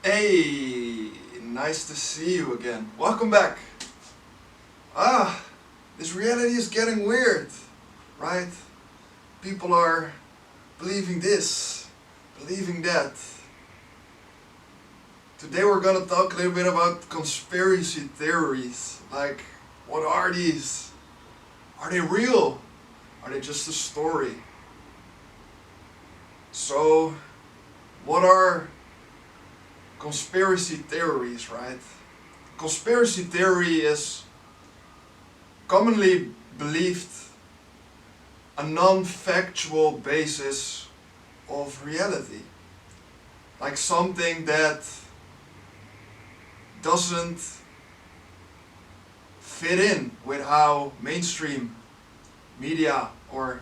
Hey, nice to see you again. Welcome back. This reality is getting weird, right? People are believing this, believing that. Today we're gonna talk a little bit about conspiracy theories. Like, what are these? Are they real? Are they just a story? So, what are conspiracy theories, right? Conspiracy theory is commonly believed a non-factual basis of reality. Like something that doesn't fit in with how mainstream media or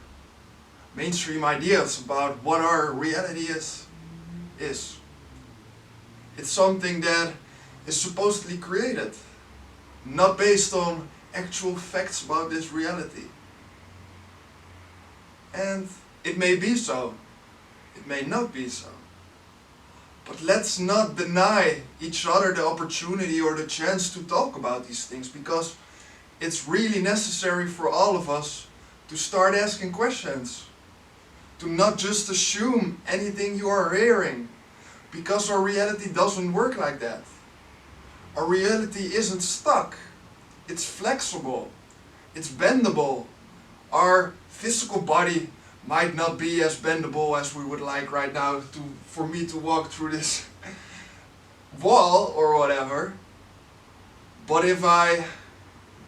mainstream ideas about what our reality is. It's something that is supposedly created, not based on actual facts about this reality. And it may be so, it may not be so. But let's not deny each other the opportunity or the chance to talk about these things, because it's really necessary for all of us to start asking questions, to not just assume anything you are hearing, because our reality doesn't work like that. Our reality isn't stuck. It's flexible. It's bendable. Our physical body might not be as bendable as we would like right now for me to walk through this wall or whatever. But if I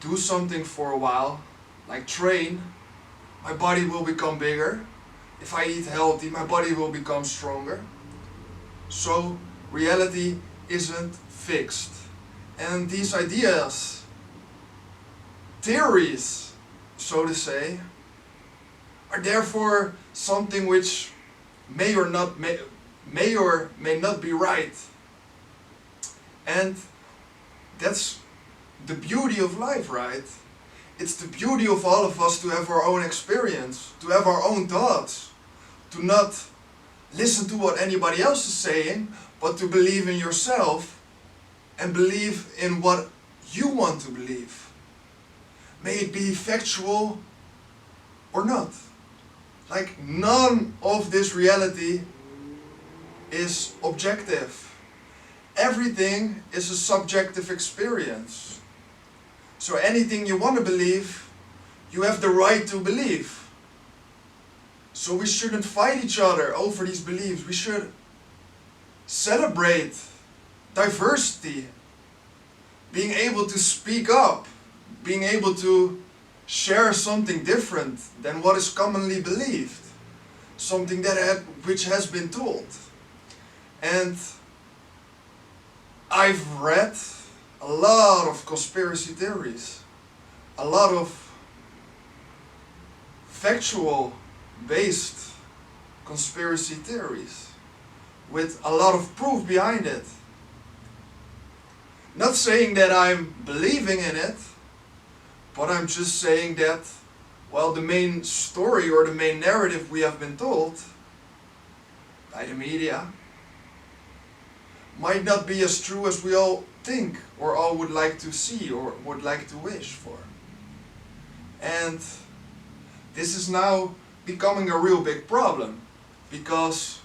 do something for a while, like train, my body will become bigger. If I eat healthy, my body will become stronger. So reality isn't fixed. And these ideas, theories, so to say, are therefore something which may or may not be right. And that's the beauty of life, right? It's the beauty of all of us to have our own experience, to have our own thoughts, to not listen to what anybody else is saying, but to believe in yourself and believe in what you want to believe. May it be factual or not. Like, none of this reality is objective. Everything is a subjective experience. So anything you want to believe, you have the right to believe. So we shouldn't fight each other over these beliefs. We should celebrate diversity, being able to speak up, being able to share something different than what is commonly believed, something which has been told. And I've read a lot of conspiracy theories, a lot of factual based conspiracy theories with a lot of proof behind it. Not saying that I'm believing in it, but I'm just saying that, well, the main story or the main narrative we have been told by the media might not be as true as we all think or all would like to see or would like to wish for. And this is now becoming a real big problem, because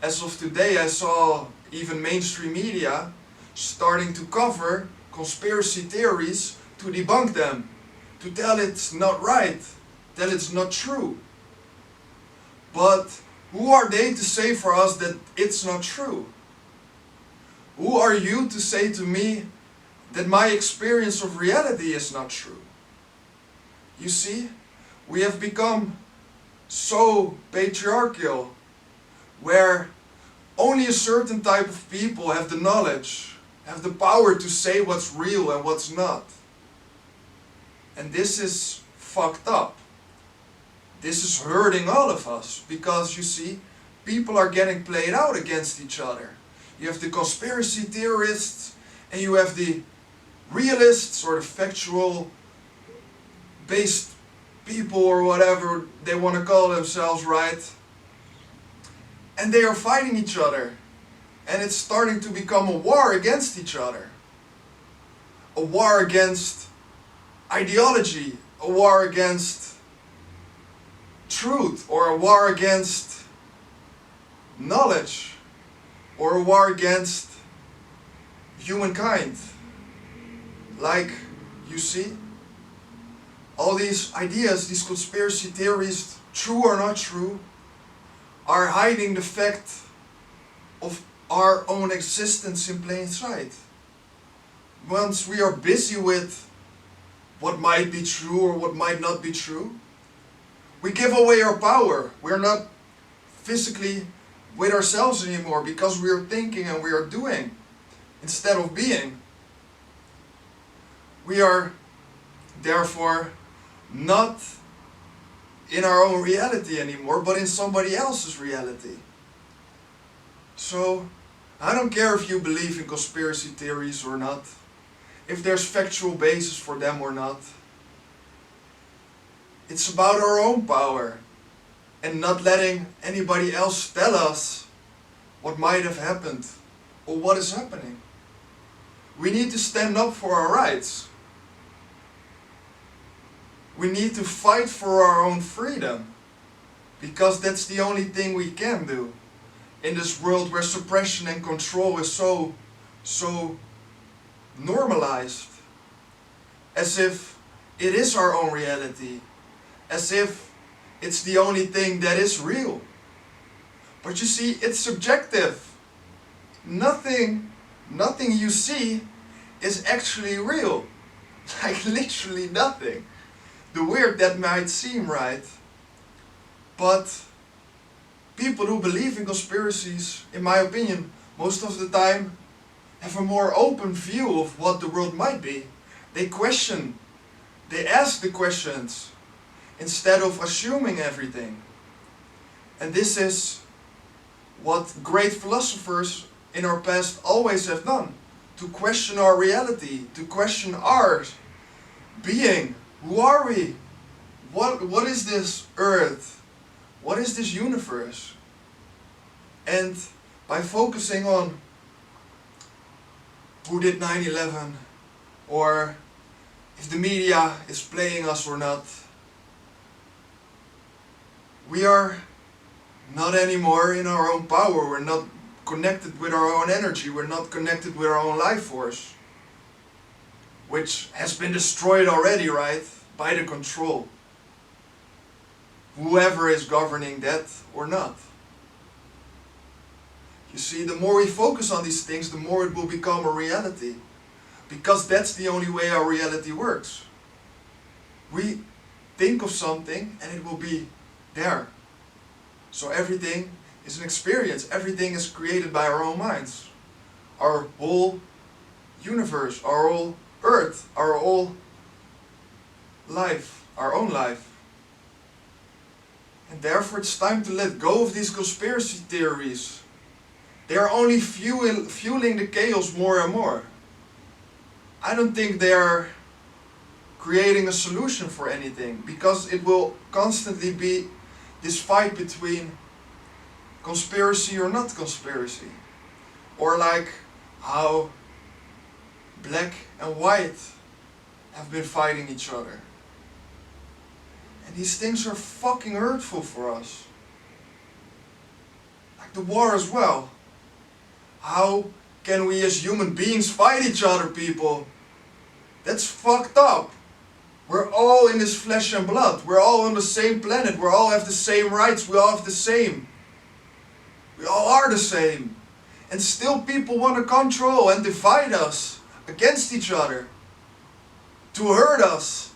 as of today I saw even mainstream media starting to cover conspiracy theories to debunk them, to tell it's not right, tell it's not true. But who are they to say for us that it's not true? Who are you to say to me that my experience of reality is not true? You see, we have become so patriarchal, where only a certain type of people have the knowledge, have the power to say what's real and what's not. And this is fucked up. This is hurting all of us, because you see, people are getting played out against each other. You have the conspiracy theorists, and you have the realists or the factual based people or whatever they want to call themselves, right? And they are fighting each other. And it's starting to become a war against each other. A war against ideology, a war against truth, or a war against knowledge, or a war against humankind. Like, you see, all these ideas, these conspiracy theories, true or not true, are hiding the fact of our own existence in plain sight. Once we are busy with what might be true or what might not be true, we give away our power. We're not physically with ourselves anymore because we are thinking and we are doing instead of being. We are therefore not in our own reality anymore, but in somebody else's reality. So, I don't care if you believe in conspiracy theories or not, if there's factual basis for them or not. It's about our own power and not letting anybody else tell us what might have happened or what is happening. We need to stand up for our rights. We need to fight for our own freedom, because that's the only thing we can do in this world where suppression and control is so normalized, as if it is our own reality, as if it's the only thing that is real. But you see, it's subjective. Nothing you see is actually real. Like literally nothing. The weird that might seem, right? But people who believe in conspiracies, in my opinion, most of the time have a more open view of what the world might be. They question, they ask the questions instead of assuming everything. And this is what great philosophers in our past always have done. To question our reality, to question our being. Who are we? What is this earth? What is this universe? And by focusing on who did 9/11, or if the media is playing us or not, we are not anymore in our own power. We're not connected with our own energy. We're not connected with our own life force, which has been destroyed already, right? By the control. Whoever is governing that or not. You see, the more we focus on these things, the more it will become a reality. Because that's the only way our reality works. We think of something and it will be there. So everything is an experience. Everything is created by our own minds. Our whole universe, our whole earth, our whole life, our own life. And therefore it's time to let go of these conspiracy theories. They are only fueling the chaos more and more. I don't think they are creating a solution for anything, because it will constantly be this fight between conspiracy or not conspiracy. Or like how black and white have been fighting each other. And these things are fucking hurtful for us. Like the war as well. How can we as human beings fight each other, people? That's fucked up. We're all in this flesh and blood. We're all on the same planet. We all have the same rights. We all have the same. We all are the same. And still people want to control and divide us against each other. To hurt us.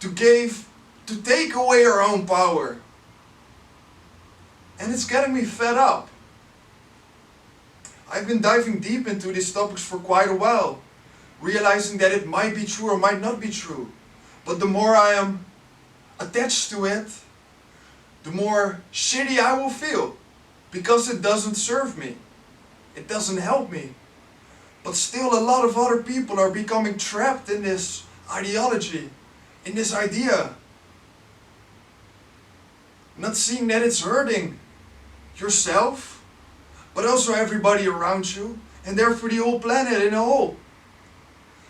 To take away our own power. And it's getting me fed up. I've been diving deep into these topics for quite a while, realizing that it might be true or might not be true. But the more I am attached to it, the more shitty I will feel, because it doesn't serve me. It doesn't help me. But still a lot of other people are becoming trapped in this ideology, in this idea. Not seeing that it's hurting yourself, but also everybody around you, and therefore the whole planet in a whole.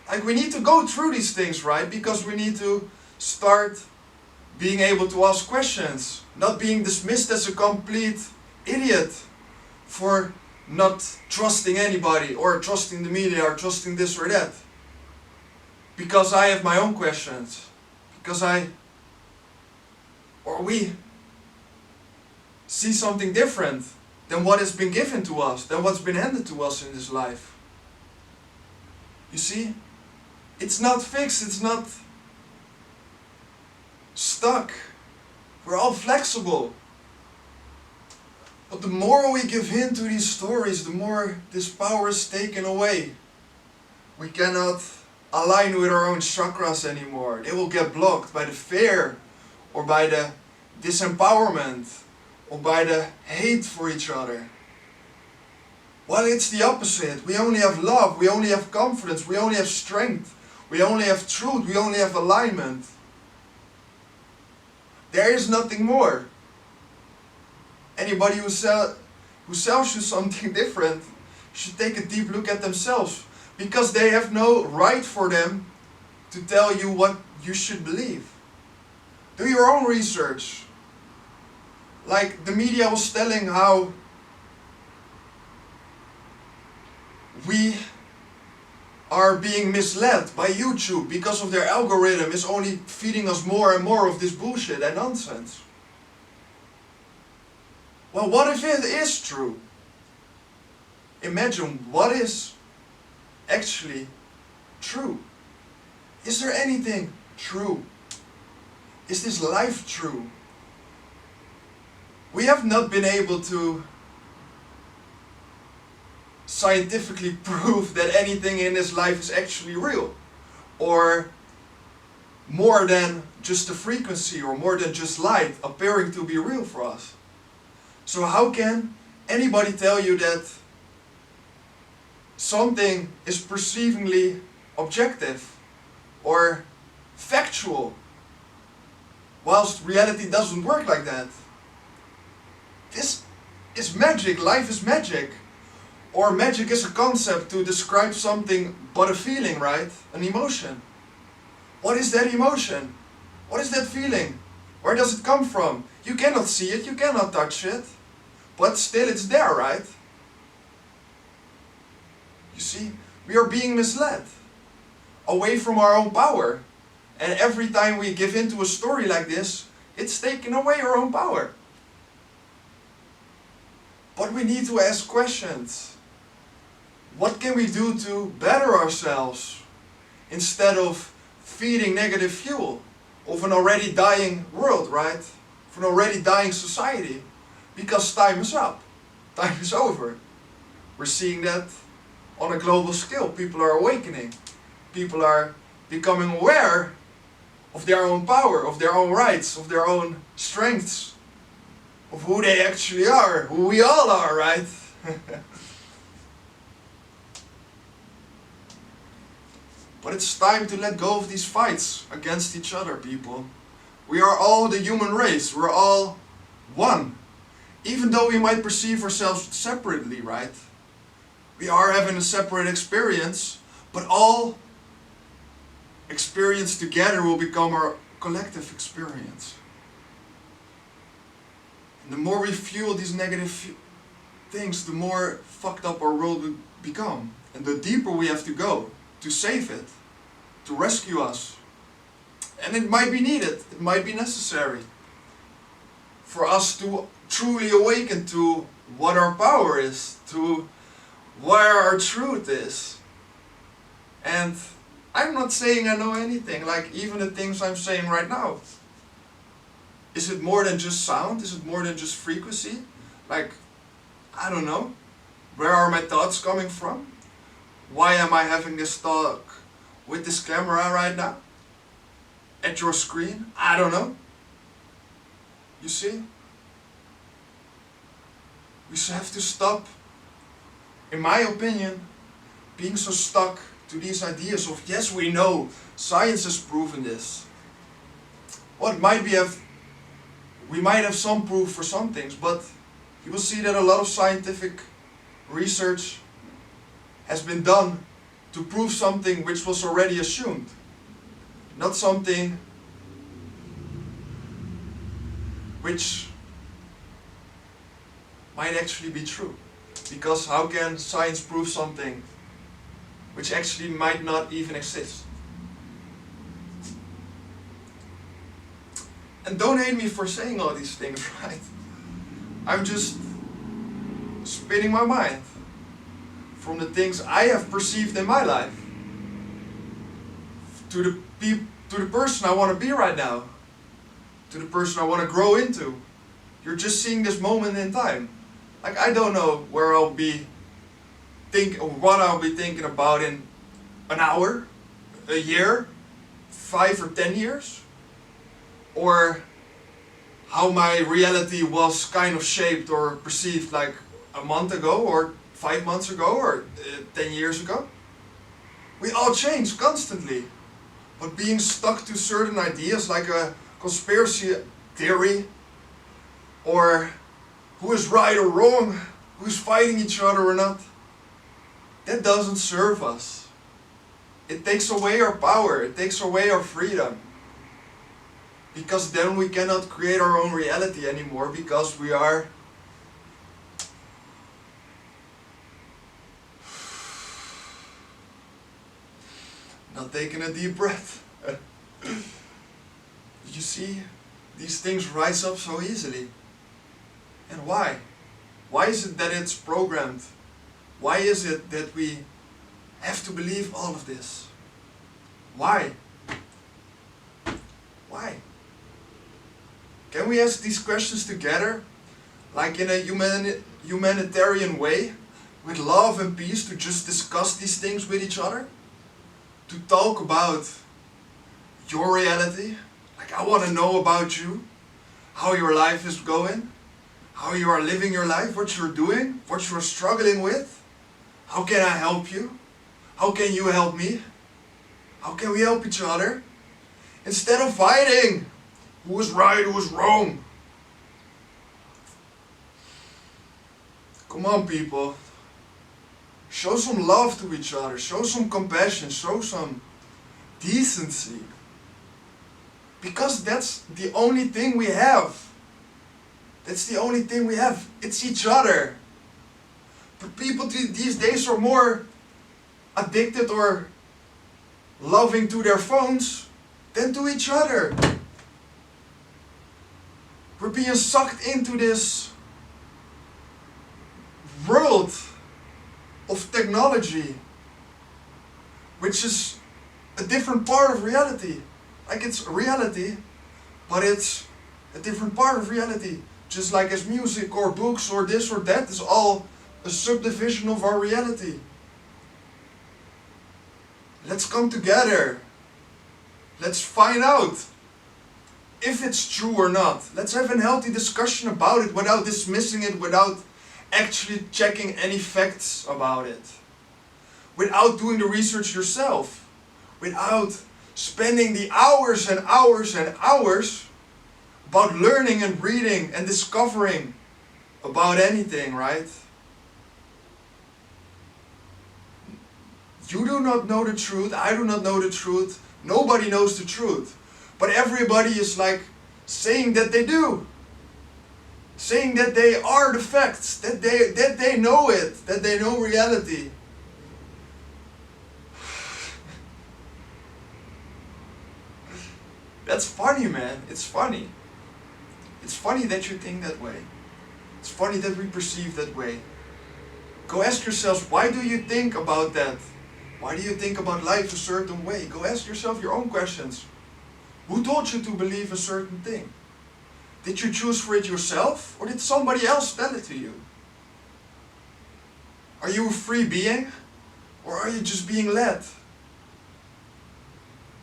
Like, we need to go through these things, right? Because we need to start being able to ask questions, not being dismissed as a complete idiot for not trusting anybody or trusting the media or trusting this or that. Because I have my own questions. Because we see something different than what has been given to us, than what's been handed to us in this life. You see? It's not fixed, it's not stuck. We're all flexible. But the more we give in to these stories, the more this power is taken away. We cannot align with our own chakras anymore. They will get blocked by the fear, or by the disempowerment, or by the hate for each other. Well, it's the opposite. We only have love, we only have confidence, we only have strength, we only have truth, we only have alignment. There is nothing more. Anybody who sells you something different should take a deep look at themselves, because they have no right for them to tell you what you should believe. Do your own research. Like the media was telling how we are being misled by YouTube because of their algorithm is only feeding us more and more of this bullshit and nonsense. Well, what if it is true? Imagine what is actually true. Is there anything true? Is this life true? We have not been able to scientifically prove that anything in this life is actually real, or more than just a frequency, or more than just light appearing to be real for us. So how can anybody tell you that something is perceivingly objective or factual, whilst reality doesn't work like that? This is magic. Life is magic. Or magic is a concept to describe something but a feeling, right? An emotion. What is that emotion? What is that feeling? Where does it come from? You cannot see it, you cannot touch it, but still it's there, right? You see, we are being misled away from our own power. And every time we give in to a story like this, it's taking away our own power. But we need to ask questions. What can we do to better ourselves instead of feeding negative fuel of an already dying world, right? Of an already dying society. Because time is up. Time is over. We're seeing that on a global scale. People are awakening. People are becoming aware of their own power, of their own rights, of their own strengths, of who they actually are, who we all are, right? But it's time to let go of these fights against each other, people. We are all the human race. We're all one. Even though we might perceive ourselves separately, right? We are having a separate experience, but all experience together will become our collective experience. And the more we fuel these negative things, the more fucked up our world will become. And the deeper we have to go to save it, to rescue us. And it might be needed, it might be necessary for us to truly awaken to what our power is, to where our truth is. And I'm not saying I know anything, like even the things I'm saying right now. Is it more than just sound? Is it more than just frequency? Like, I don't know. Where are my thoughts coming from? Why am I having this talk with this camera right now? At your screen? I don't know. You see? We have to stop, in my opinion, being so stuck to these ideas of, yes, we know, science has proven this. Well, we might have some proof for some things, but you will see that a lot of scientific research has been done to prove something which was already assumed, not something which might actually be true. Because how can science prove something which actually might not even exist? And don't hate me for saying all these things, right? I'm just spinning my mind from the things I have perceived in my life to the person I want to be right now, to the person I want to grow into. You're just seeing this moment in time. Like, I don't know where I'll be what I'll be thinking about in an hour, a year, 5 or 10 years, or how my reality was kind of shaped or perceived like a month ago or 5 months ago or 10 years ago. We all change constantly, but being stuck to certain ideas like a conspiracy theory, or who is right or wrong, who's fighting each other or not, that doesn't serve us. It takes away our power, it takes away our freedom. Because then we cannot create our own reality anymore, because we are not taking a deep breath. You see, these things rise up so easily. And why? Why is it that it's programmed? Why is it that we have to believe all of this? Why? Why? Can we ask these questions together, like in a humanitarian way, with love and peace, to just discuss these things with each other? To talk about your reality? Like, I want to know about you, how your life is going, how you are living your life, what you're doing, what you're struggling with. How can I help you? How can you help me? How can we help each other? Instead of fighting, who is right, who is wrong? Come on, people. Show some love to each other. Show some compassion. Show some decency. Because that's the only thing we have. That's the only thing we have. It's each other. But people these days are more addicted or loving to their phones than to each other. We're being sucked into this world of technology, which is a different part of reality. Like, it's reality, but it's a different part of reality. Just like as music or books or this or that is all a subdivision of our reality. Let's come together. Let's find out if it's true or not. Let's have a healthy discussion about it without dismissing it, without actually checking any facts about it, without doing the research yourself, without spending the hours and hours and hours about learning and reading and discovering about anything, right? You do not know the truth, I do not know the truth, nobody knows the truth. But everybody is like saying that they do. Saying that they are the facts, that they know it, that they know reality. That's funny, man. It's funny. It's funny that you think that way. It's funny that we perceive that way. Go ask yourselves, why do you think about that? Why do you think about life a certain way? Go ask yourself your own questions. Who told you to believe a certain thing? Did you choose for it yourself, or did somebody else tell it to you? Are you a free being, or are you just being led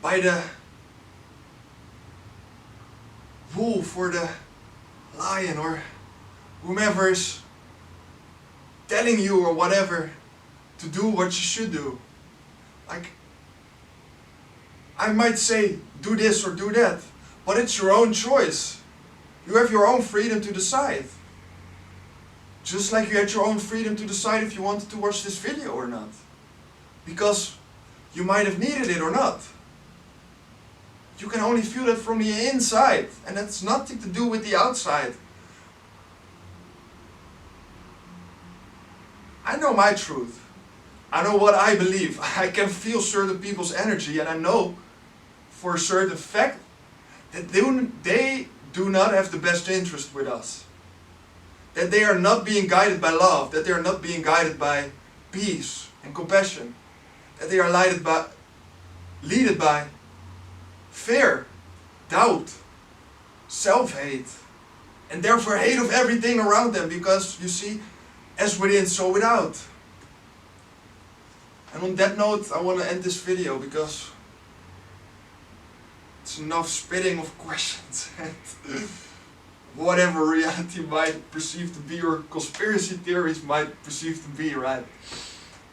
by the wolf or the lion or whomever is telling you or whatever to do what you should do? Like, I might say do this or do that, but it's your own choice. You have your own freedom to decide. Just like you had your own freedom to decide if you wanted to watch this video or not. Because you might have needed it or not. You can only feel it from the inside, and that's nothing to do with the outside. I know my truth. I know what I believe. I can feel certain people's energy, and I know for a certain fact that they do not have the best interest with us. That they are not being guided by love, that they are not being guided by peace and compassion, that they are led by fear, doubt, self-hate, and therefore hate of everything around them, because you see, as within, so without. And on that note, I want to end this video, because it's enough spitting of questions and whatever reality might perceive to be, or conspiracy theories might perceive to be, right?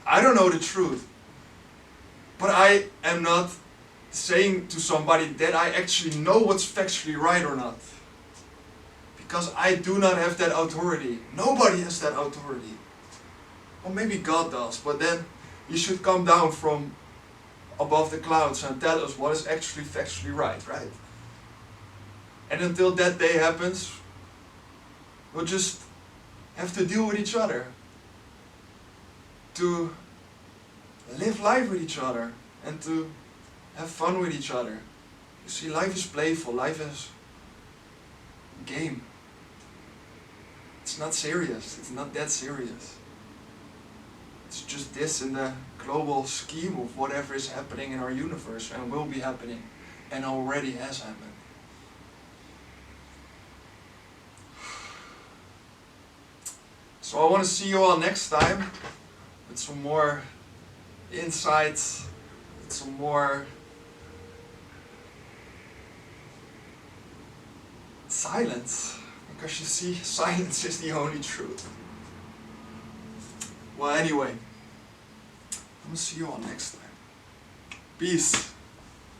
I don't know the truth. But I am not saying to somebody that I actually know what's factually right or not. Because I do not have that authority. Nobody has that authority. Well, maybe God does, but then He should come down from above the clouds and tell us what is actually factually right, right? And until that day happens, we'll just have to deal with each other. To live life with each other and to have fun with each other. You see, life is playful, life is a game. It's not serious, it's not that serious. It's just this in the global scheme of whatever is happening in our universe and will be happening and already has happened. So I want to see you all next time with some more insights, with some more silence, because you see, silence is the only truth. Well, anyway, I'm gonna see you all next time. Peace.